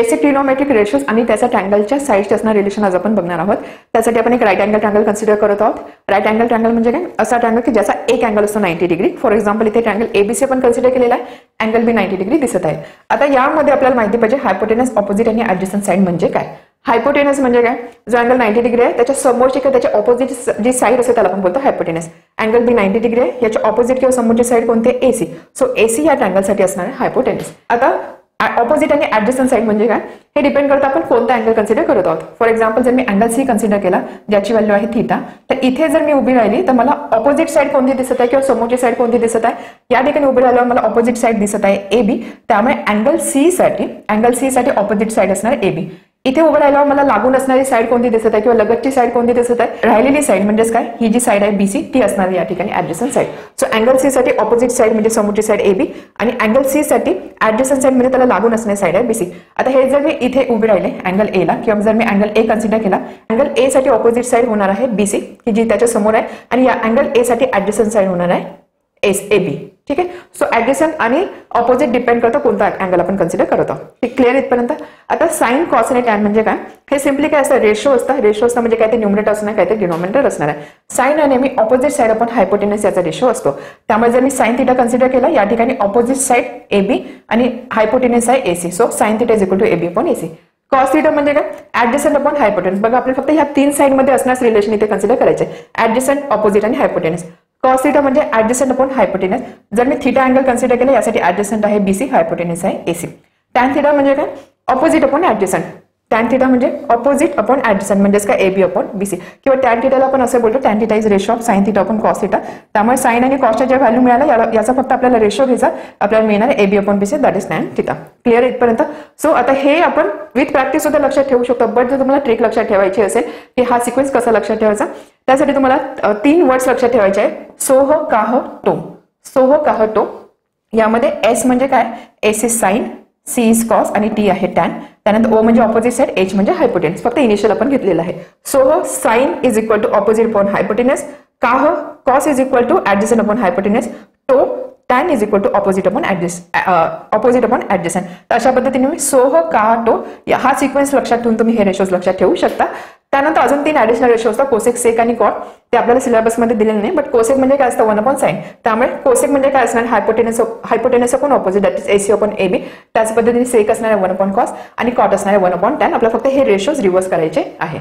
Basic trigonometric ratios आणि त्याच्या ट्रँगलच्या साइड्सचे असणारे रिलेशन आज आपण बघणार आहोत. त्यासाठी आपण एक राईट अँगल ट्रँगल कन्सिडर करत आहोत. राईट अँगल ट्रँगल म्हणजे काय? असा ट्रँगल की ज्याचा एक अँगल असतो 90 डिग्री. फॉर एक्झाम्पल इथे ट्रँगल एबीसी आपण कन्सिडर केलेला आहे, अँगल बी 90 डिग्री दिसत आहे. आता यामध्ये आपल्याला माहिती पाहिजे हायपोटेनस, ऑपोजिट आणि ऍडजसंट साइड म्हणजे काय. हायपोटेनस म्हणजे काय? जो अँगल 90 डिग्री आहे त्याच्या समोरची किंवा त्याच्या ऑपोजिट जी साइड असते त्याला आपण बोलतो हायपोटेनस. अँगल बी 90 डिग्री आहे, याच्या ऑपोजिट किंवा समोरची साइड कोणती? एसी. सो एसी या ट्रँगलसाठी असणार आहे हायपोटेनस. आता ऑपोजिट आणि ऍडजसंट साइड म्हणजे काय हे डिपेंड करतं आपण कोणता अँगल कन्सिडर करत आहोत. फॉर एक्झाम्पल जर मी अँगल सी कन्सिडर केला ज्याची व्हॅल्यू आहे थीटा, तर इथे जर मी उभी राहिली तर मला ऑपोजिट साइड कोणती दिसत आहे किंवा समोरची साइड कोणती दिसत आहे? या ठिकाणी उभी राहिल्यावर मला ऑपोजिट साइड दिसत आहे एबी. त्यामुळे अँगल सी साठी ऑपोजिट साइड असणार एबी. इथे उभं राहिल्यावर मला लागून असणारी साइड कोणती दिसत आहे किंवा लगतची साइड कोणती दिसत आहे? राहिलेली साइड म्हणजेच काय? ही जी साइड आहे बीसी ती असणार या ठिकाणी adjacent side. So angle C साठी ऑपोजिट साइड म्हणजे समोरची साइड एबी आणि अँगल सी साठी ऍडजसंट साइड म्हणजे त्याला लागून असणारी साइड आहे बीसी. आता हे जर मी इथे उभे राहिले अँगल ए ला किंवा जर मी अँगल ए कन्सिडर केला, अँगल ए साठी ऑपोजिट साइड होणार आहे बीसी की जी त्याच्या समोर आहे आणि या अँगल ए साठी ऍडजसंट साइड होणार आहे एबी. ठीक आहे. सो ऍडजसंट आणि ऑपोजिट डिपेंड करतो कोणता अँगल आपण कन्सिडर करत आहोत. क्लिअर इथपर्यंत. आता साइन, कॉस आणि टॅन म्हणजे काय? हे सिम्पली काय असतं? रेशो असतं. रेशो असतं म्हणजे काय? ते न्यूमरेटर असणार, काय ते डिनॉमिनेटर असणार आहे. साइन आणि नेहमी ऑपोजिट साइड अपॉन हायपोटेनस याचा रेशो असतो. त्यामुळे जर मी साइन थीटा कन्सिडर केला या ठिकाणी ऑपोजिट साइड एबी आणि हायपोटेनस आहे AC. So sine theta is equal to AB upon AC. Cos theta म्हणजे काय? Adjacent upon hypotenuse. बघा आपल्याला फक्त ह्या तीन साइड मध्ये असणारे रिलेशन इथे कन्सिडर करायचे, ऍडजसंट, ऑपोजिट आणि हायपोटेनस. कॉस थीटा म्हणजे ऍडजसंट अपॉन हायपोटेनस. जर मी थीटा अँगल कन्सिडर केला यासाठी ऍडजसंट आहे बीसी, हायपोटेनस आहे एसी. टॅन थीटा म्हणजे काय? Opposite upon adjacent. Tan theta म्हणजे ऑपोजिट अपॉन ऍडजसंट म्हणजेच काय? AB upon BC. किंवा टॅन थीटाला आपण असं बोलतो tan theta is ratio of sine theta upon cos theta. त्यामुळे साइन आणि कॉसच्या ज्या व्हॅल्यू मिळाला याचा फक्त आपल्याला रेशो घ्यायचा, आपल्याला मिळणार AB upon BC that is tan theta. Clear इथपर्यंत. सो आता हे आपण विथ प्रॅक्टिस सुद्धा लक्षात ठेवू शकतो. बट जर तुम्हाला ट्रिक लक्षात ठेवायची असेल की हा सिक्वेन्स कसा लक्षात ठेवायचा, त्यासाठी तुम्हाला 3 वर्ड्स लक्षात ठेवायचे आहे. सोह, काह, टो. सोह, काह, टो. यामध्ये एस म्हणजे काय? S is sine, C is cos आणि टी आहे टॅन. त्यानंतर ओ म्हणजे ऑपोजिट साइड, एच म्हणजे हायपोटेनस. फक्त इनिशियल आपण घेतलेलं आहे. SOH sine is equal to opposite upon hypotenuse. CAH cos is equal to adjacent upon hypotenuse. TOA tan is equal to opposite upon adjacent. तर अशा पद्धतीने मी सोह, काह, टो हा सिक्वेन्स लक्षात ठेवून तुम्ही हे रेशोज लक्षात ठेवू शकता. त्यानंतर अजून 3 ऍडिशनल रेशो असतात, कोसेक, सेक आणि कॉट. ते आपल्याला सिलेबसमध्ये दिलेले नाही. बट कोसेक म्हणजे काय असतं? 1 अपॉन साइन. त्यामुळे कोसेक म्हणजे काय असणार? Hypotenuse upon opposite that is AC upon AB. त्याच पद्धतीने सेक असणार आहे 1 अपॉन कॉस आणि कॉट असणार आहे 1 अपॉन टॅन. आपल्याला फक्त हे रेशोज रिव्हर्स करायचे आहे.